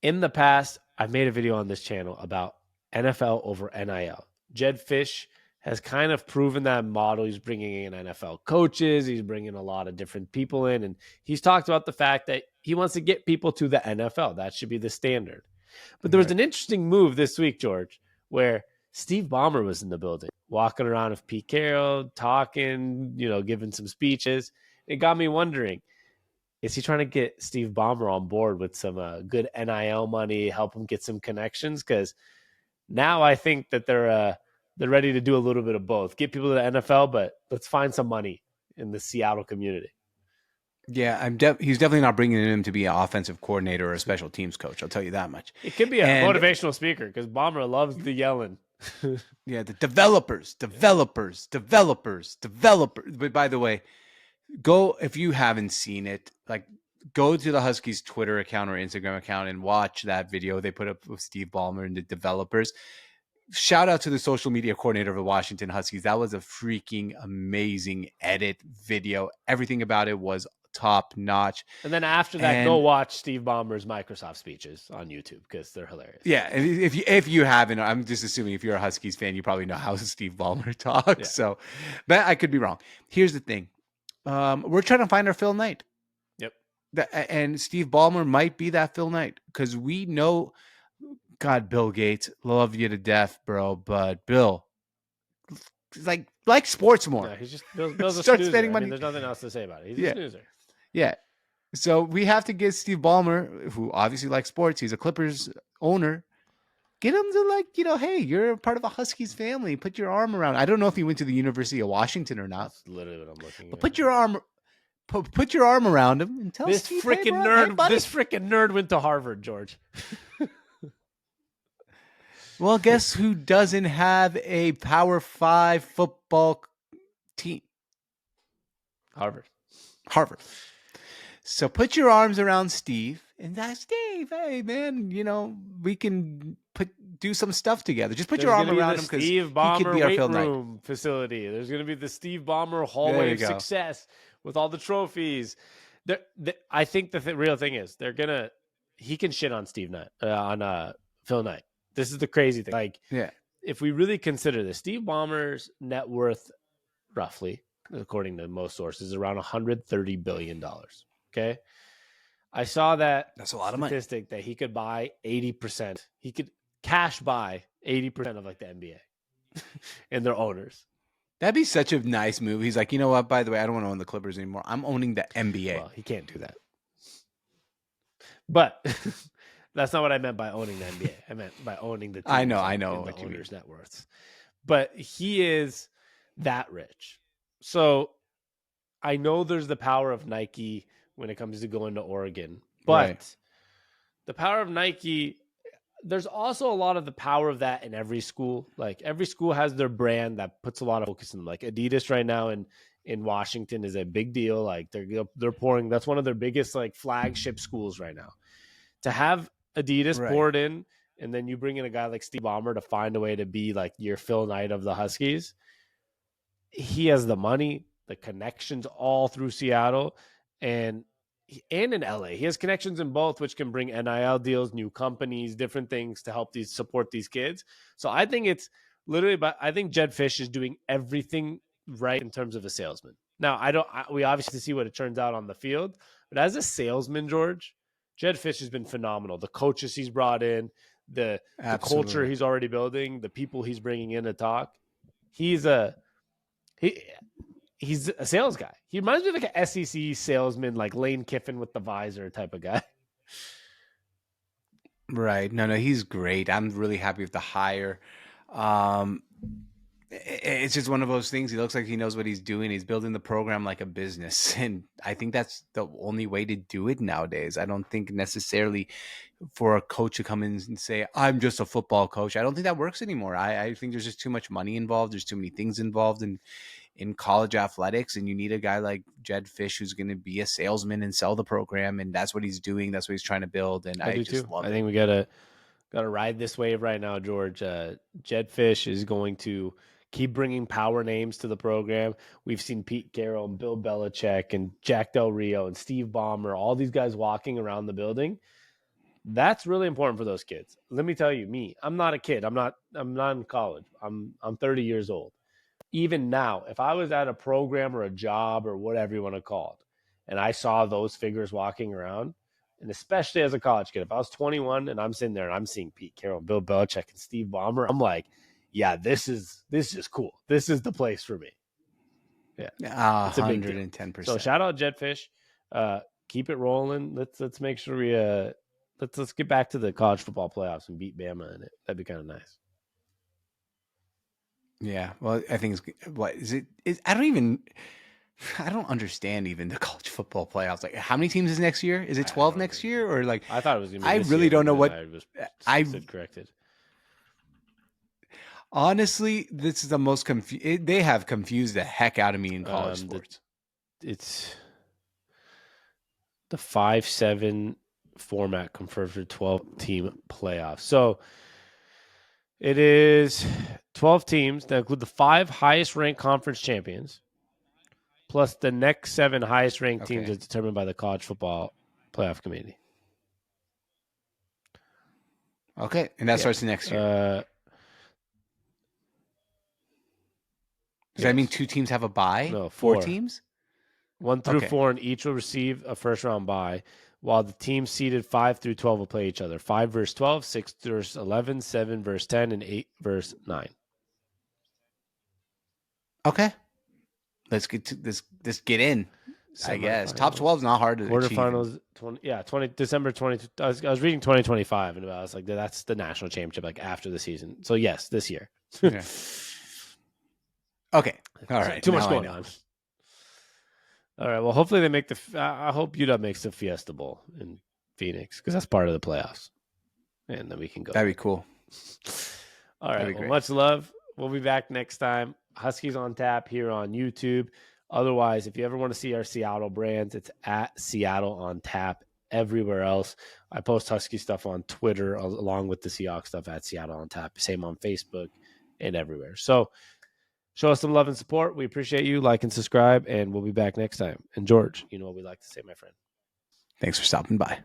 In the past, I've made a video on this channel about NFL over NIL. Jedd Fisch has kind of proven that model. He's bringing in NFL coaches. He's bringing a lot of different people in. And he's talked about the fact that he wants to get people to the NFL. That should be the standard. But there was an interesting move this week, George, where Steve Ballmer was in the building, walking around with Pete Carroll, talking, giving some speeches. It got me wondering, is he trying to get Steve Ballmer on board with some good NIL money, help him get some connections? Because now I think that they're ready to do a little bit of both. Get people to the NFL, but let's find some money in the Seattle community. Yeah, he's definitely not bringing him to be an offensive coordinator or a special teams coach. I'll tell you that much. It could be a motivational speaker because Ballmer loves the yelling. Yeah, the developers. But by the way, go, if you haven't seen it, go to the Huskies Twitter account or Instagram account and watch that video they put up with Steve Ballmer and the developers. Shout out to the social media coordinator of the Washington Huskies. That was a freaking amazing edit video. Everything about it was top notch. And then after that, go watch Steve Ballmer's Microsoft speeches on YouTube because they're hilarious. Yeah, if you haven't, I'm just assuming if you're a Huskies fan, you probably know how Steve Ballmer talks. Yeah. So, but I could be wrong. Here's the thing: we're trying to find our Phil Knight. Yep. And Steve Ballmer might be that Phil Knight because we know. God, Bill Gates, love you to death, bro. But Bill, like sports more. Yeah, he's just Bill's a snoozer. Spending money. There's nothing else to say about it. He's a snoozer. Yeah. So we have to get Steve Ballmer, who obviously likes sports. He's a Clippers owner. Get him to hey, you're part of a Huskies family. Put your arm around. I don't know if he went to the University of Washington or not. That's literally what I'm looking at. But put your arm around him and tell this Steve, freaking nerd. Hey, this freaking nerd went to Harvard, George. Well, guess who doesn't have a Power 5 football team? Harvard. So put your arms around Steve and that's Steve. Hey, man, we can do some stuff together. Just put your arm around him because Steve Ballmer weight room facility. There's going to be the Steve Ballmer hallway of success with all the trophies. I think the real thing is he can shit on Steve Knight, on Phil Knight. This is the crazy thing. If we really consider this, Steve Ballmer's net worth, roughly, according to most sources, is around $130 billion. Okay. I saw that's a lot of money. Statistic that he could buy 80%. He could cash buy 80% of the NBA and their owners. That'd be such a nice move. He's like, you know what? By the way, I don't want to own the Clippers anymore. I'm owning the NBA. Well, he can't do that. But that's not what I meant by owning the NBA. I meant by owning the team. I know the owners' net worths. But he is that rich. So I know there's the power of Nike when it comes to going to Oregon. But the power of Nike, there's also a lot of the power of that in every school. Every school has their brand that puts a lot of focus in them. Adidas right now in Washington is a big deal. They're pouring, that's one of their biggest flagship schools right now. To have Adidas poured in, and then you bring in a guy like Steve Ballmer to find a way to be your Phil Knight of the Huskies. He has the money, the connections all through Seattle and in LA. He has connections in both, which can bring NIL deals, new companies, different things to help support these kids. So I think it's literally, I think Jedd Fisch is doing everything right in terms of a salesman. Now, we obviously see what it turns out on the field, but as a salesman, George, Jedd Fisch has been phenomenal. The coaches he's brought in, the culture he's already building, the people he's bringing in to talk. He's a sales guy. He reminds me of an SEC salesman, like Lane Kiffin with the visor type of guy. Right. No, he's great. I'm really happy with the hire. It's just one of those things. He looks like he knows what he's doing. He's building the program like a business. And I think that's the only way to do it nowadays. I don't think necessarily for a coach to come in and say, I'm just a football coach. I don't think that works anymore. I think there's just too much money involved. There's too many things involved in college athletics. And you need a guy like Jedd Fisch who's going to be a salesman and sell the program. And that's what he's doing. That's what he's trying to build. And I just love it. I think we got to ride this wave right now, George. Jedd Fisch is going to keep bringing power names to the program. We've seen Pete Carroll and Bill Belichick and Jack Del Rio and Steve Ballmer, all these guys walking around the building. That's really important for those kids. Let me tell you, I'm not a kid. I'm not in college. I'm 30 years old. Even now, if I was at a program or a job or whatever you want to call it, and I saw those figures walking around, and especially as a college kid, if I was 21 and I'm sitting there and I'm seeing Pete Carroll, Bill Belichick, and Steve Ballmer, I'm like, yeah, this is cool. This is the place for me. Yeah, it's a big deal. 110%. So shout out Jedd Fisch. Keep it rolling. Let's make sure we let's get back to the college football playoffs and beat Bama in it. That'd be kind of nice. Yeah. Well, I think what is it? I don't understand even the college football playoffs. Like, how many teams is next year? Is it 12 next year, or like? I thought it was going to be. I this really year, don't know and what I was I corrected. Honestly, this is the most confused. They have confused the heck out of me in college sports. It's the 5-7 format converted for 12-team playoffs. So it is 12 teams that include the 5 highest ranked conference champions, plus the next 7 highest ranked teams as determined by the college football playoff committee. Okay, and that starts next year. Does that mean 2 teams have a bye? No, 4 teams? 1 through 4, and each will receive a first-round bye, while the teams seeded 5 through 12 will play each other. 5 versus 12, 6 versus 11, 7 versus 10, and 8 versus 9. Okay. Let's get in. I guess top 12 is not hard to achieve. Quarterfinals, 20 December 20. I was reading 2025, and I was like, that's the national championship, like after the season. So yes, this year. Yeah. Okay. All right. Too much going on. All right. Well, hopefully they make I hope UW makes the Fiesta Bowl in Phoenix, because that's part of the playoffs, and then we can go. That'd be cool. All right. Well, much love. We'll be back next time. Huskies on Tap here on YouTube. Otherwise, if you ever want to see our Seattle brands, it's at Seattle on Tap everywhere else. I post Husky stuff on Twitter along with the Seahawks stuff at Seattle on Tap. Same on Facebook and everywhere. So show us some love and support. We appreciate you. Like and subscribe, and we'll be back next time. And George, you know what we like to say, my friend. Thanks for stopping by.